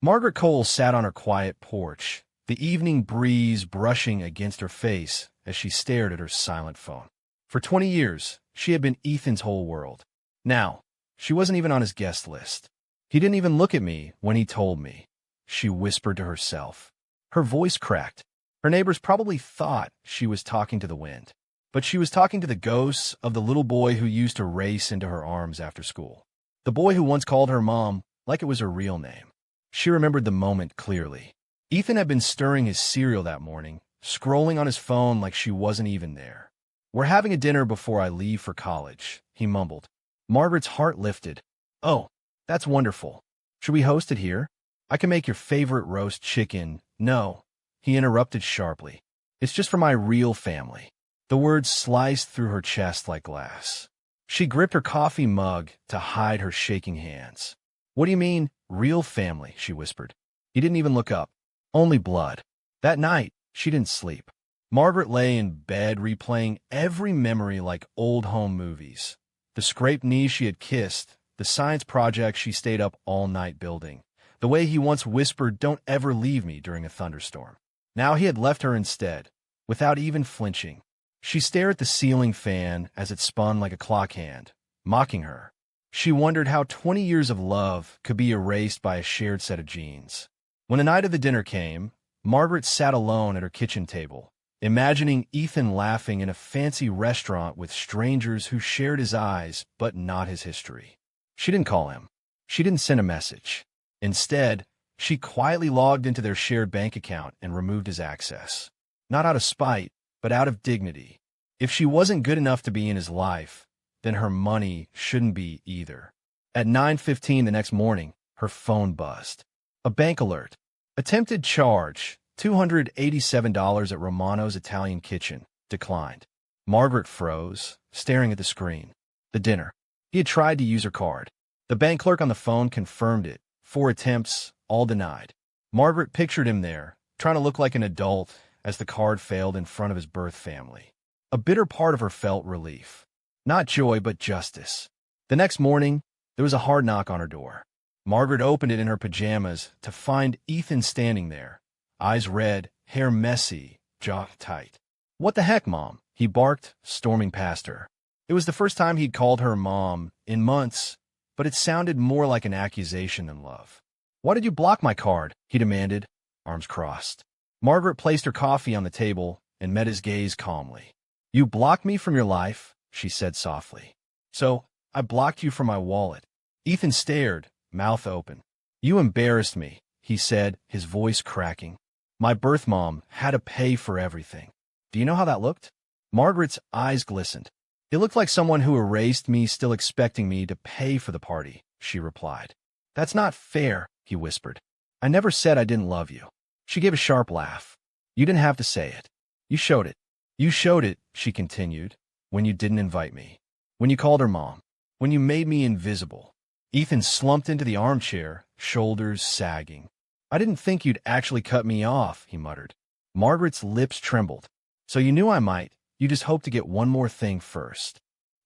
Margaret Cole sat on her quiet porch, the evening breeze brushing against her face as she stared at her silent phone. For 20 years, she had been Ethan's whole world. Now, she wasn't even on his guest list. He didn't even look at me when he told me, she whispered to herself. Her voice cracked. Her neighbors probably thought she was talking to the wind, but she was talking to the ghosts of the little boy who used to race into her arms after school. The boy who once called her mom like it was her real name. She remembered the moment clearly. Ethan had been stirring his cereal that morning, scrolling on his phone like she wasn't even there. "We're having a dinner before I leave for college," he mumbled. Margaret's heart lifted. "Oh, that's wonderful. Should we host it here? I can make your favorite roast chicken." "No," he interrupted sharply. "It's just for my real family." The words sliced through her chest like glass. She gripped her coffee mug to hide her shaking hands. "What do you mean, real family?" she whispered. He didn't even look up. "Only blood." That night, she didn't sleep. Margaret lay in bed replaying every memory like old home movies. The scraped knees she had kissed, the science project she stayed up all night building, the way he once whispered, "Don't ever leave me," during a thunderstorm. Now he had left her instead, without even flinching. She stared at the ceiling fan as it spun like a clock hand, mocking her. She wondered how 20 years of love could be erased by a shared set of jeans. When the night of the dinner came, Margaret sat alone at her kitchen table, imagining Ethan laughing in a fancy restaurant with strangers who shared his eyes but not his history. She didn't call him. She didn't send a message. Instead, she quietly logged into their shared bank account and removed his access. Not out of spite, but out of dignity. If she wasn't good enough to be in his life, then her money shouldn't be either. At 9:15 the next morning, her phone buzzed. A bank alert. Attempted charge, $287 at Romano's Italian Kitchen, declined. Margaret froze, staring at the screen. The dinner. He had tried to use her card. The bank clerk on the phone confirmed it. 4 attempts, all denied. Margaret pictured him there, trying to look like an adult as the card failed in front of his birth family. A bitter part of her felt relief. Not joy, but justice. The next morning, there was a hard knock on her door. Margaret opened it in her pajamas to find Ethan standing there, eyes red, hair messy, jaw tight. "What the heck, Mom?" he barked, storming past her. It was the first time he'd called her mom in months, but it sounded more like an accusation than love. "Why did you block my card?" he demanded, arms crossed. Margaret placed her coffee on the table and met his gaze calmly. "You blocked me from your life," she said softly. "So, I blocked you from my wallet." Ethan stared, mouth open. "You embarrassed me," he said, his voice cracking. "My birth mom had to pay for everything. Do you know how that looked?" Margaret's eyes glistened. "It looked like someone who erased me still expecting me to pay for the party," she replied. "That's not fair," he whispered. "I never said I didn't love you." She gave a sharp laugh. "You didn't have to say it. You showed it. You showed it," she continued, "when you didn't invite me. When you called her mom. When you made me invisible." Ethan slumped into the armchair, shoulders sagging. "I didn't think you'd actually cut me off," he muttered. Margaret's lips trembled. "So you knew I might. You just hoped to get one more thing first."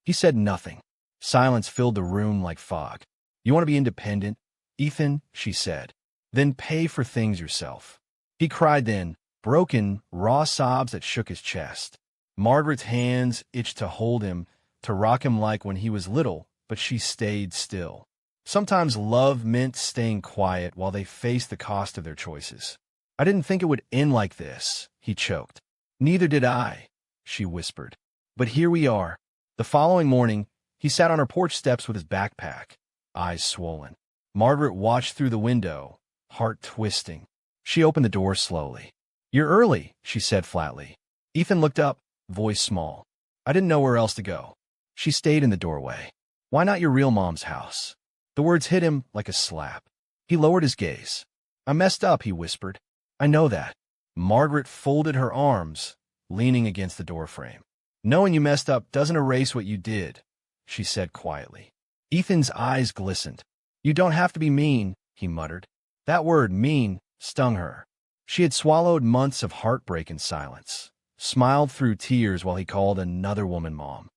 He said nothing. Silence filled the room like fog. "You want to be independent, Ethan?" she said. "Then pay for things yourself." He cried then, broken, raw sobs that shook his chest. Margaret's hands itched to hold him, to rock him like when he was little, but she stayed still. Sometimes love meant staying quiet while they faced the cost of their choices. "I didn't think it would end like this," he choked. "Neither did I," she whispered. "But here we are." The following morning, he sat on her porch steps with his backpack, eyes swollen. Margaret watched through the window, heart twisting. She opened the door slowly. "You're early," she said flatly. Ethan looked up, voice small. "I didn't know where else to go." She stayed in the doorway. "Why not your real mom's house?" The words hit him like a slap. He lowered his gaze. "I messed up," he whispered. "I know that." Margaret folded her arms, leaning against the doorframe. "Knowing you messed up doesn't erase what you did," she said quietly. Ethan's eyes glistened. "You don't have to be mean," he muttered. That word, mean, stung her. She had swallowed months of heartbreak in silence, smiled through tears while he called another woman mom.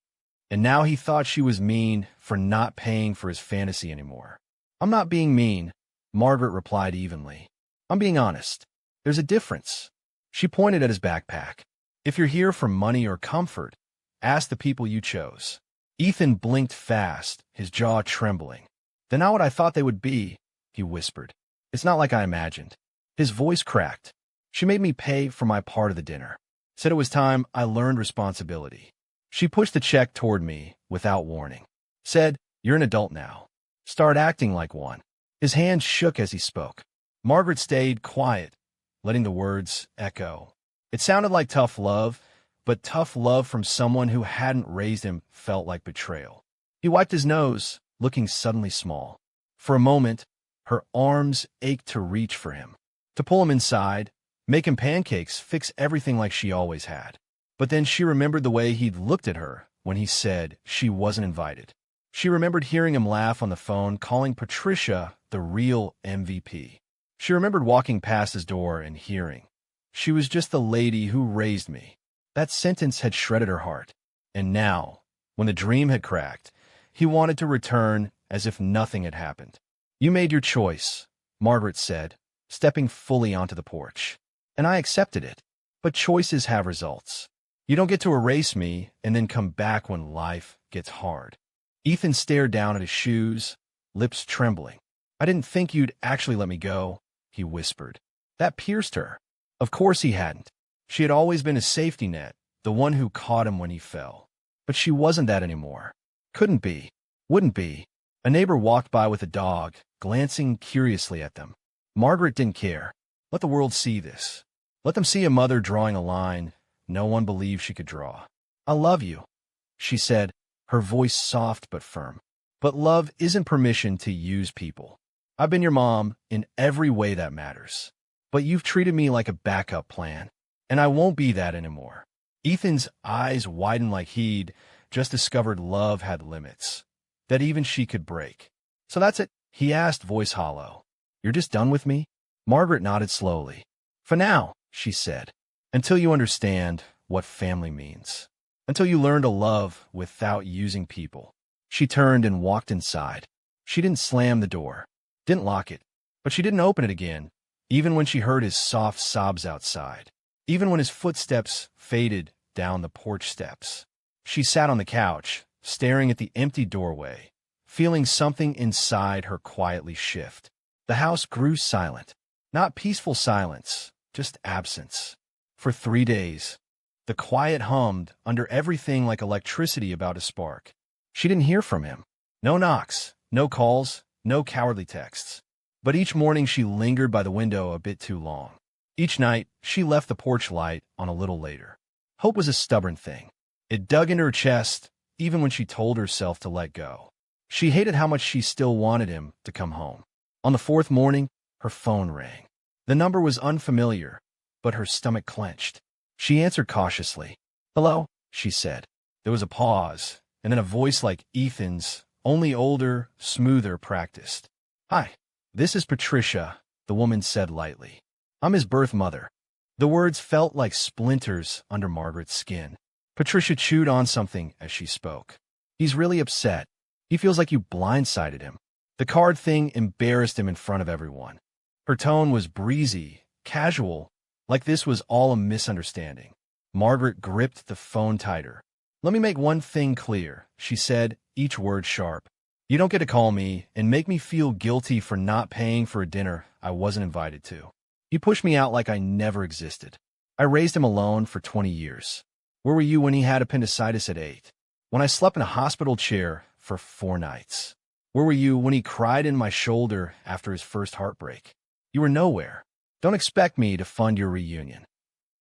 And now he thought she was mean for not paying for his fantasy anymore. "I'm not being mean," Margaret replied evenly. I'm being honest. There's a difference. She pointed at his backpack. If you're here for money or comfort, ask the people you chose. Ethan blinked fast, his jaw trembling. They're not what I thought they would be, he whispered. It's not like I imagined. His voice cracked. She made me pay for my part of the dinner. Said it was time I learned responsibility. She pushed the check toward me without warning. Said, you're an adult now. Start acting like one. His hand shook as he spoke. Margaret stayed quiet, letting the words echo. It sounded like tough love, but tough love from someone who hadn't raised him felt like betrayal. He wiped his nose, looking suddenly small. For a moment, her arms ached to reach for him, to pull him inside, make him pancakes, fix everything like she always had. But then she remembered the way he'd looked at her when he said she wasn't invited. She remembered hearing him laugh on the phone, calling Patricia the real MVP. She remembered walking past his door and hearing, she was just the lady who raised me. That sentence had shredded her heart. And now, when the dream had cracked, he wanted to return as if nothing had happened. You made your choice, Margaret said, stepping fully onto the porch. And I accepted it. But choices have results. You don't get to erase me and then come back when life gets hard. Ethan stared down at his shoes, lips trembling. I didn't think you'd actually let me go, he whispered. That pierced her. Of course he hadn't. She had always been a safety net, the one who caught him when he fell. But she wasn't that anymore. Couldn't be. Wouldn't be. A neighbor walked by with a dog, glancing curiously at them. Margaret didn't care. Let the world see this. Let them see a mother drawing a line no one believed she could draw. I love you, she said, her voice soft but firm. But love isn't permission to use people. I've been your mom in every way that matters. But you've treated me like a backup plan, and I won't be that anymore. Ethan's eyes widened like he'd just discovered love had limits, that even she could break. So that's it, he asked, voice hollow. You're just done with me? Margaret nodded slowly. For now, she said, until you understand what family means. Until you learn to love without using people. She turned and walked inside. She didn't slam the door, didn't lock it, but she didn't open it again, even when she heard his soft sobs outside, even when his footsteps faded down the porch steps. She sat on the couch, staring at the empty doorway, feeling something inside her quietly shift. The house grew silent. Not peaceful silence, just absence. For 3 days, the quiet hummed under everything like electricity about a spark. She didn't hear from him. No knocks, no calls, no cowardly texts. But each morning she lingered by the window a bit too long. Each night, she left the porch light on a little later. Hope was a stubborn thing. It dug into her chest, even when she told herself to let go. She hated how much she still wanted him to come home. On the 4th morning, her phone rang. The number was unfamiliar, but her stomach clenched. She answered cautiously. Hello, she said. There was a pause, and then a voice like Ethan's, only older, smoother, practiced. Hi, this is Patricia, the woman said lightly. I'm his birth mother. The words felt like splinters under Margaret's skin. Patricia chewed on something as she spoke. He's really upset. He feels like you blindsided him. The card thing embarrassed him in front of everyone. Her tone was breezy, casual, like this was all a misunderstanding. Margaret gripped the phone tighter. Let me make one thing clear, she said, each word sharp. You don't get to call me and make me feel guilty for not paying for a dinner I wasn't invited to. You pushed me out like I never existed. I raised him alone for 20 years. Where were you when he had appendicitis at 8? When I slept in a hospital chair for 4 nights? Where were you when he cried in my shoulder after his first heartbreak? You were nowhere. Don't expect me to fund your reunion.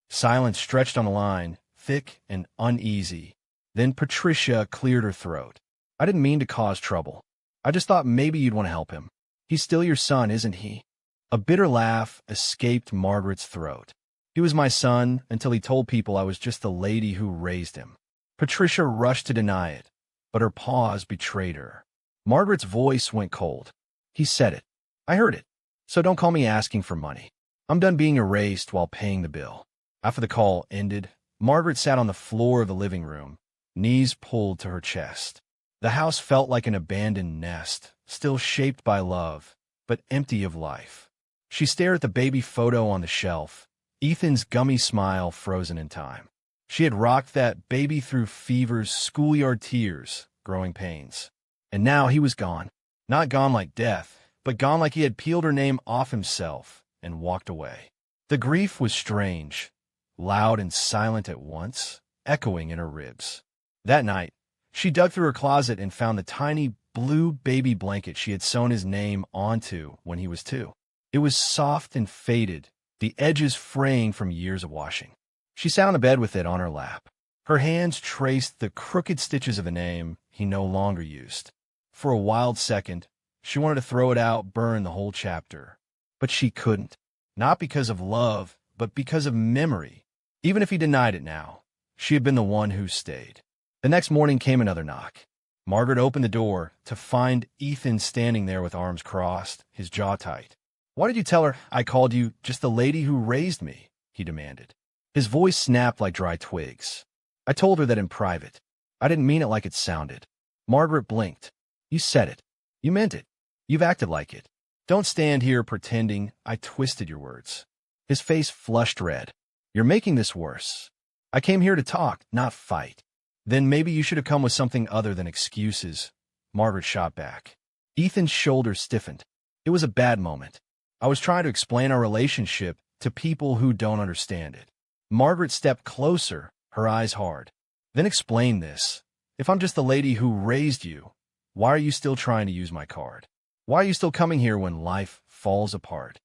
Silence stretched on the line, thick and uneasy. Then Patricia cleared her throat. I didn't mean to cause trouble. I just thought maybe you'd want to help him. He's still your son, isn't he? A bitter laugh escaped Margaret's throat. He was my son until he told people I was just the lady who raised him. Patricia rushed to deny it, but her pause betrayed her. Margaret's voice went cold. He said it. I heard it. So don't call me asking for money. I'm done being erased while paying the bill. After the call ended, Margaret sat on the floor of the living room, knees pulled to her chest. The house felt like an abandoned nest, still shaped by love, but empty of life. She stared at the baby photo on the shelf, Ethan's gummy smile frozen in time. She had rocked that baby through fevers, schoolyard tears, growing pains. And now he was gone. Not gone like death, but gone like he had peeled her name off himself and walked away. The grief was strange, loud and silent at once, echoing in her ribs. That night, she dug through her closet and found the tiny blue baby blanket she had sewn his name onto when he was 2. It was soft and faded, the edges fraying from years of washing. She sat on the bed with it on her lap. Her hands traced the crooked stitches of a name he no longer used. For a wild second, she wanted to throw it out, burn the whole chapter. But she couldn't. Not because of love, but because of memory. Even if he denied it now, she had been the one who stayed. The next morning came another knock. Margaret opened the door to find Ethan standing there with arms crossed, his jaw tight. "Why did you tell her I called you just the lady who raised me?" he demanded. His voice snapped like dry twigs. "I told her that in private. I didn't mean it like it sounded." Margaret blinked. "You said it. You meant it. You've acted like it. Don't stand here pretending I twisted your words." His face flushed red. "You're making this worse. I came here to talk, not fight." "Then maybe you should have come with something other than excuses," Margaret shot back. Ethan's shoulders stiffened. "It was a bad moment. I was trying to explain our relationship to people who don't understand it." Margaret stepped closer, her eyes hard. "Then explain this. If I'm just the lady who raised you, why are you still trying to use my card? Why are you still coming here when life falls apart?"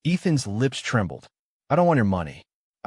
Ethan's lips trembled. "I don't want your money.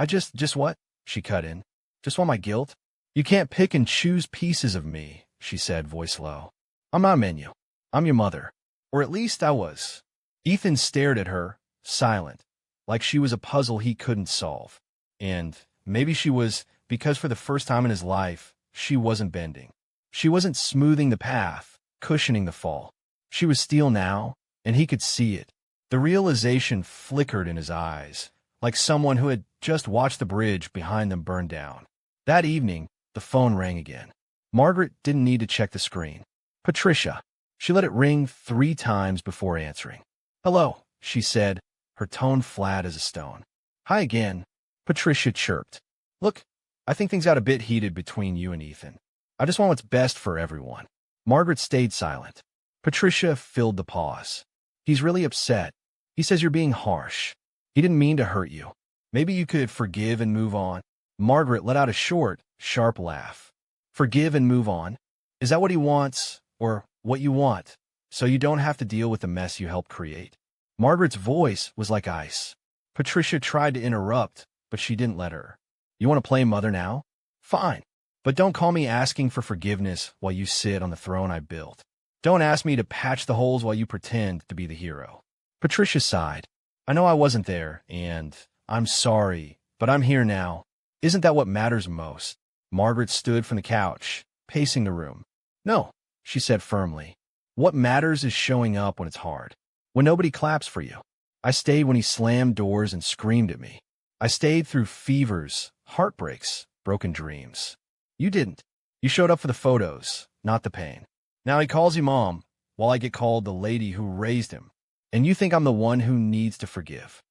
Just what?" she cut in. "Just want my guilt? You can't pick and choose pieces of me," she said, voice low. "I'm not a menu. I'm your mother. Or at least I was." Ethan stared at her, silent, like she was a puzzle he couldn't solve. And maybe she was, because for the first time in his life, she wasn't bending. She wasn't smoothing the path, cushioning the fall. She was steel now, and he could see it. The realization flickered in his eyes, like someone who had just watched the bridge behind them burn down. That evening, the phone rang again. Margaret didn't need to check the screen. "Patricia." She let it ring 3 times before answering. "Hello," she said, her tone flat as a stone. "Hi again," Patricia chirped. "Look, I think things got a bit heated between you and Ethan. I just want what's best for everyone." Margaret stayed silent. Patricia filled the pause. "He's really upset. He says you're being harsh. He didn't mean to hurt you. Maybe you could forgive and move on." Margaret let out a short, sharp laugh. "Forgive and move on? Is that what he wants, or what you want, so you don't have to deal with the mess you helped create?" Margaret's voice was like ice. Patricia tried to interrupt, but she didn't let her. "You want to play mother now? Fine. But don't call me asking for forgiveness while you sit on the throne I built. Don't ask me to patch the holes while you pretend to be the hero." Patricia sighed. "I know I wasn't there, and I'm sorry, but I'm here now. Isn't that what matters most?" Margaret stood from the couch, pacing the room. "No," she said firmly. "What matters is showing up when it's hard, when nobody claps for you. I stayed when he slammed doors and screamed at me. I stayed through fevers, heartbreaks, broken dreams. You didn't. You showed up for the photos, not the pain. Now he calls you mom, while I get called the lady who raised him. And you think I'm the one who needs to forgive."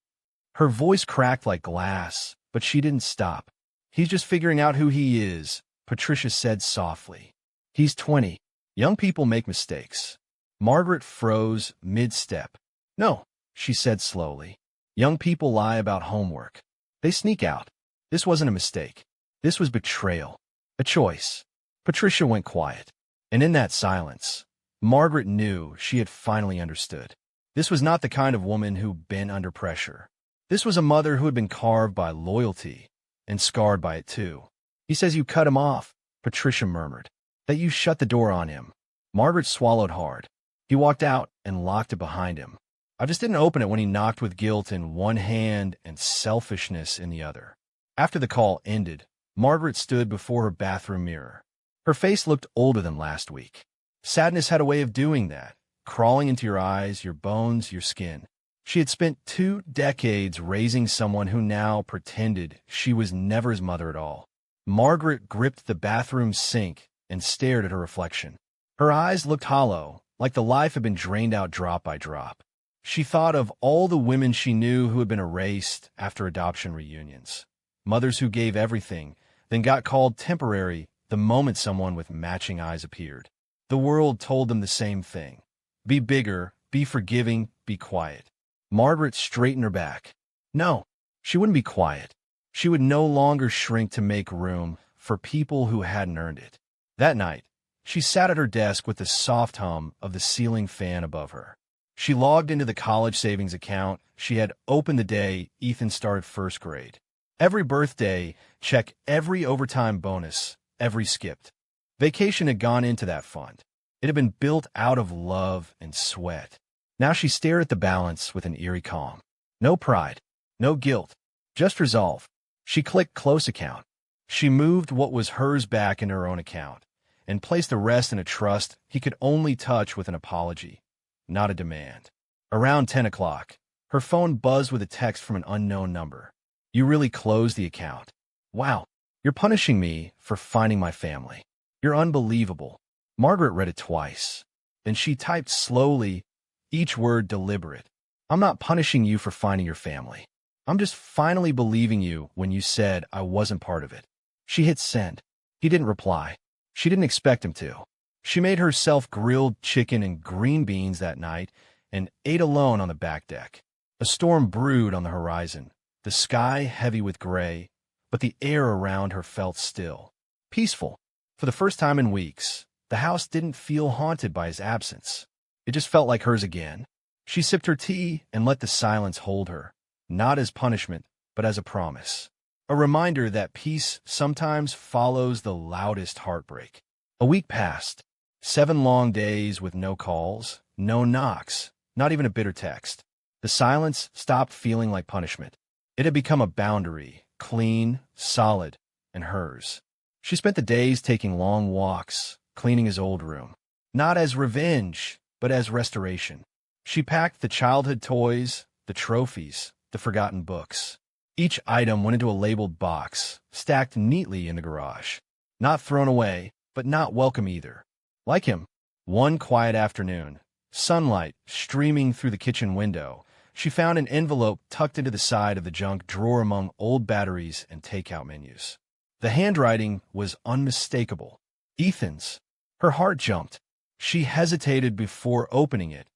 Her voice cracked like glass, but she didn't stop. "He's just figuring out who he is," Patricia said softly. "He's 20. Young people make mistakes." Margaret froze mid-step. "No," she said slowly. "Young people lie about homework. They sneak out. This wasn't a mistake. This was betrayal. A choice." Patricia went quiet. And in that silence, Margaret knew she had finally understood. This was not the kind of woman who bent under pressure. This was a mother who had been carved by loyalty, and scarred by it too. "He says you cut him off," Patricia murmured. "That you shut the door on him." Margaret swallowed hard. "He walked out and locked it behind him. I just didn't open it when he knocked with guilt in one hand and selfishness in the other." After the call ended, Margaret stood before her bathroom mirror. Her face looked older than last week. Sadness had a way of doing that, crawling into your eyes, your bones, your skin. She had spent 2 decades raising someone who now pretended she was never his mother at all. Margaret gripped the bathroom sink and stared at her reflection. Her eyes looked hollow, like the life had been drained out drop by drop. She thought of all the women she knew who had been erased after adoption reunions. Mothers who gave everything, then got called temporary the moment someone with matching eyes appeared. The world told them the same thing. Be bigger, be forgiving, be quiet. Margaret straightened her back. No, she wouldn't be quiet. She would no longer shrink to make room for people who hadn't earned it. That night, she sat at her desk with the soft hum of the ceiling fan above her. She logged into the college savings account she had opened the day Ethan started first grade. Every birthday, check every overtime bonus, every skipped. Vacation had gone into that fund. It had been built out of love and sweat. Now she stared at the balance with an eerie calm. No pride, no guilt, just resolve. She clicked Close Account. She moved what was hers back into her own account and placed the rest in a trust he could only touch with an apology, not a demand. Around 10 o'clock, her phone buzzed with a text from an unknown number. You really closed the account. Wow, you're punishing me for finding my family. You're unbelievable. Margaret read it twice. Then she typed slowly, each word deliberate. I'm not punishing you for finding your family. I'm just finally believing you when you said I wasn't part of it. She hit send. He didn't reply. She didn't expect him to. She made herself grilled chicken and green beans that night and ate alone on the back deck. A storm brewed on the horizon, the sky heavy with gray, but the air around her felt still, peaceful. For the first time in weeks, the house didn't feel haunted by his absence. It just felt like hers again. She sipped her tea and let the silence hold her, not as punishment, but as a promise. A reminder that peace sometimes follows the loudest heartbreak. A week passed. 7 long days with no calls, no knocks, not even a bitter text. The silence stopped feeling like punishment. It had become a boundary, clean, solid, and hers. She spent the days taking long walks, cleaning his old room. Not as revenge, but as restoration. She packed the childhood toys, the trophies, the forgotten books. Each item went into a labeled box, stacked neatly in the garage. Not thrown away, but not welcome either. Like him, one quiet afternoon, sunlight streaming through the kitchen window, she found an envelope tucked into the side of the junk drawer among old batteries and takeout menus. The handwriting was unmistakable. Ethan's. Her heart jumped. She hesitated before opening it,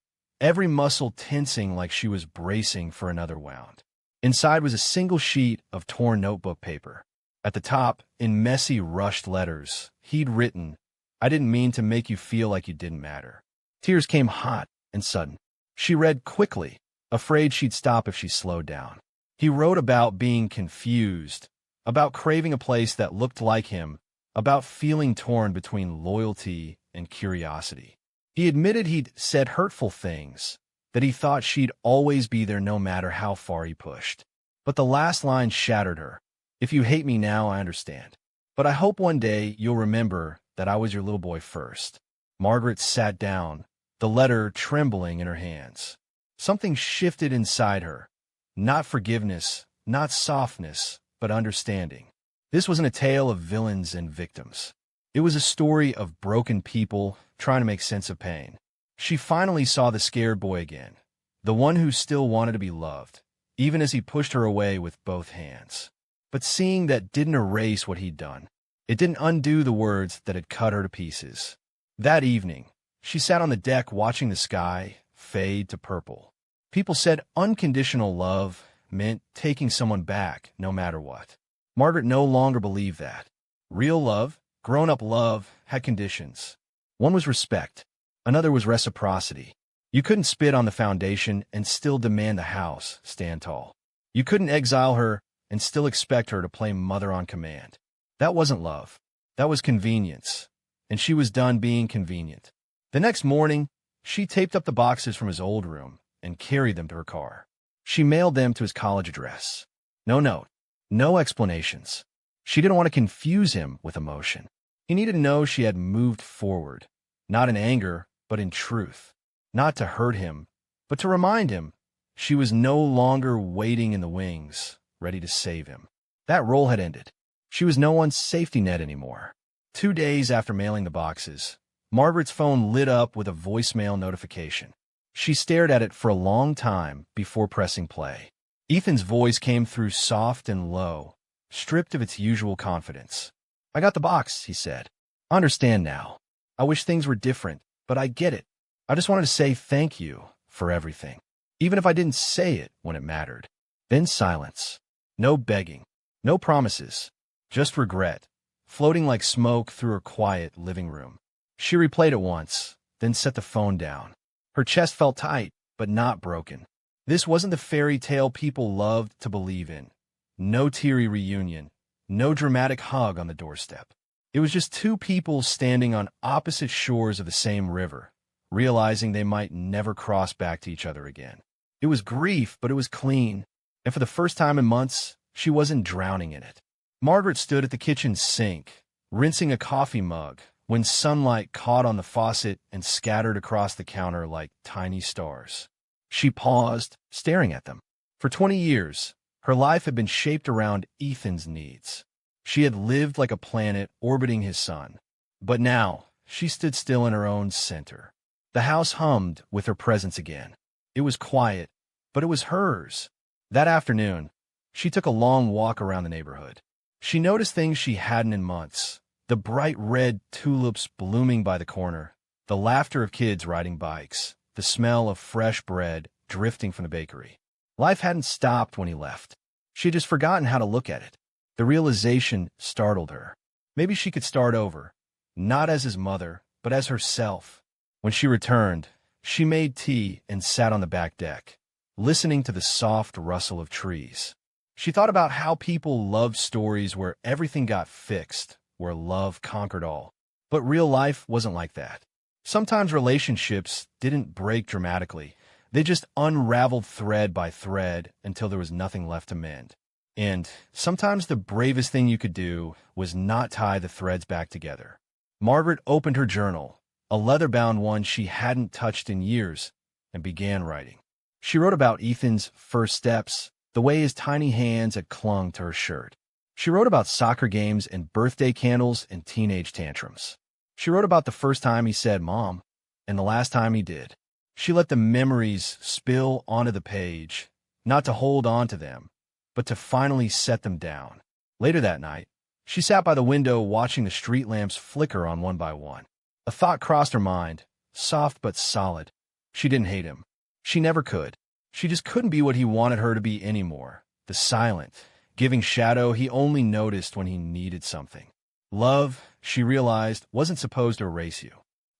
every muscle tensing like she was bracing for another wound. Inside was a single sheet of torn notebook paper. At the top, in messy, rushed letters, he'd written, I didn't mean to make you feel like you didn't matter. Tears came hot and sudden. She read quickly, afraid she'd stop if she slowed down. He wrote about being confused, about craving a place that looked like him, about feeling torn between loyalty and curiosity. He admitted he'd said hurtful things, that he thought she'd always be there no matter how far he pushed. But the last line shattered her. If you hate me now, I understand. But I hope one day you'll remember that I was your little boy first. Margaret sat down, the letter trembling in her hands. Something shifted inside her. Not forgiveness, not softness, but understanding. This wasn't a tale of villains and victims. It was a story of broken people trying to make sense of pain. She finally saw the scared boy again, the one who still wanted to be loved, even as he pushed her away with both hands. But seeing that didn't erase what he'd done. It didn't undo the words that had cut her to pieces. That evening, she sat on the deck watching the sky fade to purple. People said unconditional love meant taking someone back no matter what. Margaret no longer believed that. Real love, grown-up love, had conditions. One was respect. Another was reciprocity. You couldn't spit on the foundation and still demand the house stand tall. You couldn't exile her and still expect her to play mother on command. That wasn't love. That was convenience. And she was done being convenient. The next morning, she taped up the boxes from his old room and carried them to her car. She mailed them to his college address. No note. No explanations. She didn't want to confuse him with emotion. He needed to know she had moved forward, not in anger, but in truth. Not to hurt him, but to remind him she was no longer waiting in the wings, ready to save him. That role had ended. She was no one's safety net anymore. 2 days after mailing the boxes, Margaret's phone lit up with a voicemail notification. She stared at it for a long time before pressing play. Ethan's voice came through soft and low, stripped of its usual confidence. "I got the box," he said. "I understand now. I wish things were different, but I get it. I just wanted to say thank you for everything, even if I didn't say it when it mattered." Then silence. No begging. No promises. Just regret, floating like smoke through her quiet living room. She replayed it once, then set the phone down. Her chest felt tight, but not broken. This wasn't the fairy tale people loved to believe in. No teary reunion. No dramatic hug on the doorstep. It was just two people standing on opposite shores of the same river, realizing they might never cross back to each other again. It was grief, but it was clean, and for the first time in months, she wasn't drowning in it. Margaret stood at the kitchen sink, rinsing a coffee mug, when sunlight caught on the faucet and scattered across the counter like tiny stars. She paused, staring at them. For 20 years, her life had been shaped around Ethan's needs. She had lived like a planet orbiting his sun. But now, she stood still in her own center. The house hummed with her presence again. It was quiet, but it was hers. That afternoon, she took a long walk around the neighborhood. She noticed things she hadn't in months. The bright red tulips blooming by the corner, the laughter of kids riding bikes, the smell of fresh bread drifting from the bakery. Life hadn't stopped when he left. She had just forgotten how to look at it. The realization startled her. Maybe she could start over, not as his mother, but as herself. When she returned, she made tea and sat on the back deck, listening to the soft rustle of trees. She thought about how people loved stories where everything got fixed, where love conquered all. But real life wasn't like that. Sometimes relationships didn't break dramatically. They just unraveled thread by thread until there was nothing left to mend. And sometimes the bravest thing you could do was not tie the threads back together. Margaret opened her journal, a leather-bound one she hadn't touched in years, and began writing. She wrote about Ethan's first steps, the way his tiny hands had clung to her shirt. She wrote about soccer games and birthday candles and teenage tantrums. She wrote about the first time he said "Mom," and the last time he did. She let the memories spill onto the page, not to hold on to them, but to finally set them down. Later that night, she sat by the window watching the street lamps flicker on one by one. A thought crossed her mind, soft but solid. She didn't hate him. She never could. She just couldn't be what he wanted her to be anymore. The silent, giving shadow he only noticed when he needed something. Love, she realized, wasn't supposed to erase you.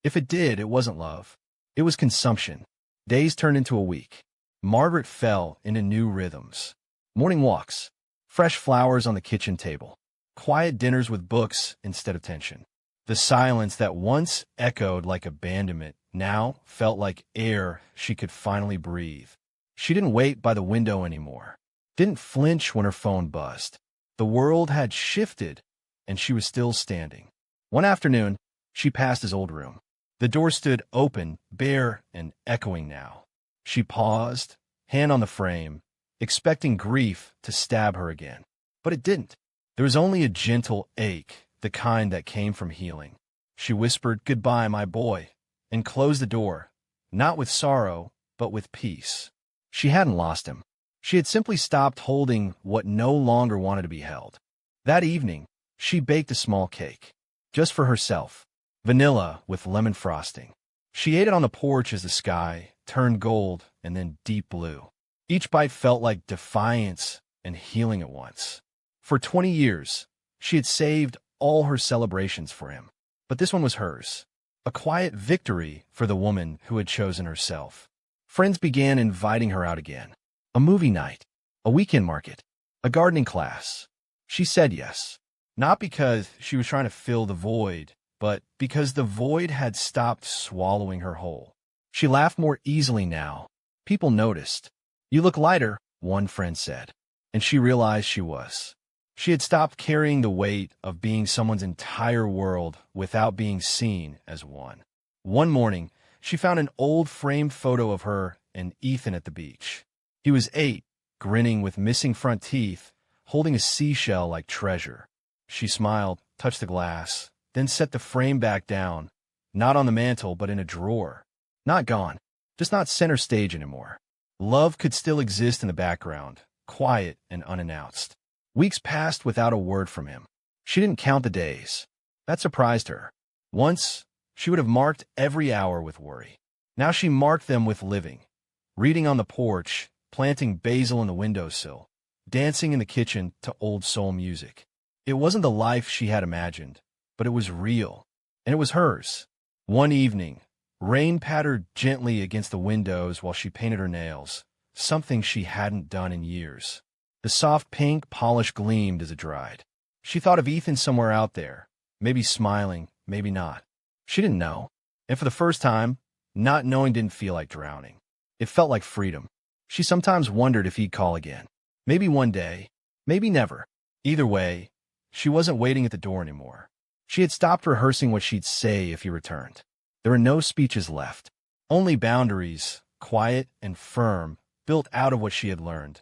If it did, it wasn't love. It was consumption. Days turned into a week. Margaret fell into new rhythms. Morning walks, fresh flowers on the kitchen table, quiet dinners with books instead of tension. The silence that once echoed like abandonment now felt like air she could finally breathe. She didn't wait by the window anymore. Didn't flinch when her phone buzzed. The world had shifted, and she was still standing. One afternoon, she passed his old room. The door stood open, bare, and echoing now. She paused, hand on the frame, expecting grief to stab her again. But it didn't. There was only a gentle ache, the kind that came from healing. She whispered, "Goodbye, my boy," and closed the door, not with sorrow, but with peace. She hadn't lost him. She had simply stopped holding what no longer wanted to be held. That evening, she baked a small cake, just for herself, vanilla with lemon frosting. She ate it on the porch as the sky turned gold and then deep blue. Each bite felt like defiance and healing at once. For 20 years, she had saved all her celebrations for him. But this one was hers. A quiet victory for the woman who had chosen herself. Friends began inviting her out again. A movie night, a weekend market, a gardening class. She said yes. Not because she was trying to fill the void, but because the void had stopped swallowing her whole. She laughed more easily now. People noticed. "You look lighter," one friend said. And she realized she was. She had stopped carrying the weight of being someone's entire world without being seen as one. One morning, she found an old framed photo of her and Ethan at the beach. He was 8, grinning with missing front teeth, holding a seashell like treasure. She smiled, touched the glass, then set the frame back down, not on the mantel but in a drawer. Not gone, just not center stage anymore. Love could still exist in the background, quiet and unannounced. Weeks passed without a word from him. She didn't count the days. That surprised her. Once, she would have marked every hour with worry. Now she marked them with living. Reading on the porch, planting basil in the windowsill, dancing in the kitchen to old soul music. It wasn't the life she had imagined, but it was real, and it was hers. One evening, rain pattered gently against the windows while she painted her nails, something she hadn't done in years. The soft pink polish gleamed as it dried. She thought of Ethan somewhere out there, maybe smiling, maybe not. She didn't know. And for the first time, not knowing didn't feel like drowning. It felt like freedom. She sometimes wondered if he'd call again. Maybe one day, maybe never. Either way, she wasn't waiting at the door anymore. She had stopped rehearsing what she'd say if he returned. There were no speeches left. Only boundaries, quiet and firm, built out of what she had learned.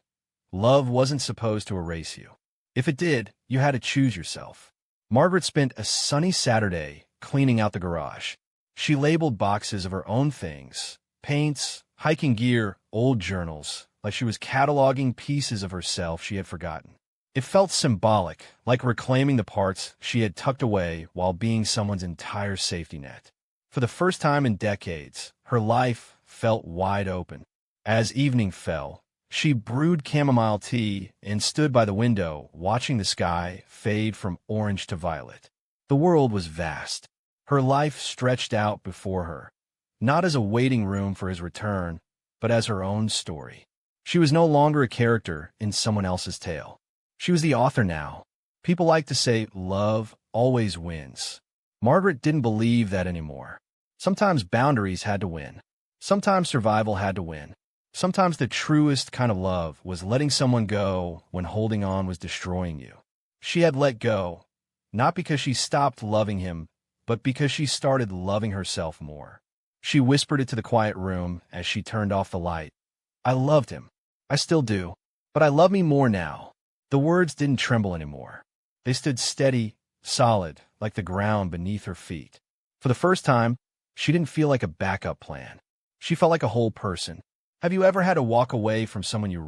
Love wasn't supposed to erase you. If it did, you had to choose yourself. Margaret spent a sunny Saturday cleaning out the garage. She labeled boxes of her own things, paints, hiking gear, old journals, like she was cataloging pieces of herself she had forgotten. It felt symbolic, like reclaiming the parts she had tucked away while being someone's entire safety net. For the first time in decades, her life felt wide open. As evening fell, she brewed chamomile tea and stood by the window, watching the sky fade from orange to violet. The world was vast. Her life stretched out before her, not as a waiting room for his return, but as her own story. She was no longer a character in someone else's tale. She was the author now. People like to say love always wins. Margaret didn't believe that anymore. Sometimes boundaries had to win. Sometimes survival had to win. Sometimes the truest kind of love was letting someone go when holding on was destroying you. She had let go, not because she stopped loving him, but because she started loving herself more. She whispered it to the quiet room as she turned off the light. I loved him. I still do. But I love me more now. The words didn't tremble anymore. They stood steady, solid, like the ground beneath her feet. For the first time, she didn't feel like a backup plan. She felt like a whole person. Have you ever had to walk away from someone you